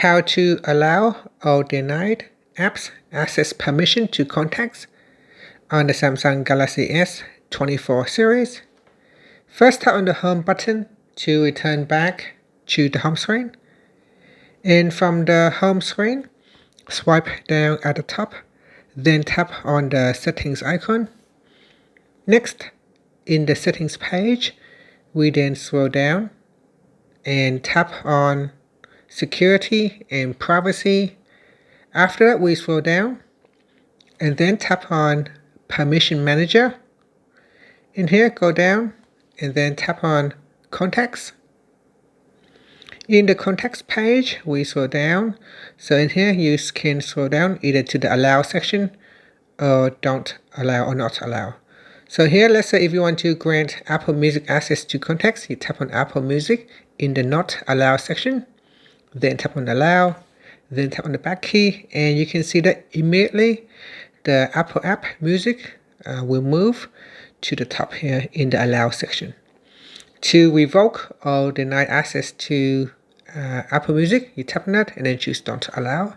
How to allow or deny apps access permission to contacts on the Samsung Galaxy S24 series. First, tap on the home button to return back to the home screen. And from the home screen, swipe down at the top, then tap on the settings icon. Next, in the settings page, we then scroll down and tap on security and privacy. After that, we scroll down and then tap on permission manager. In here, go down and then tap on contacts. In the contacts page, we scroll down. So in here, you can scroll down either to the allow section or don't allow or not allow. So here, let's say if you want to grant Apple Music access to contacts, you tap on Apple Music in the not allow section, then tap on allow, then tap on the back key, and you can see that immediately the Apple app Music will move to the top here in the allow section. To revoke or deny access to Apple Music, you tap on that and then choose don't allow.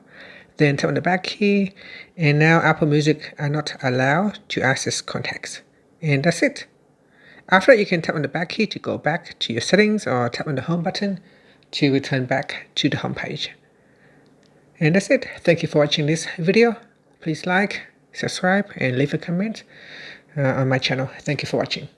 Then tap on the back key, and now Apple Music are not allowed to access contacts. And that's it. After that, you can tap on the back key to go back to your settings, or tap on the home button to return back to the home page. And that's it. Thank you for watching this video. Please like, subscribe, and leave a comment on my channel. Thank you for watching.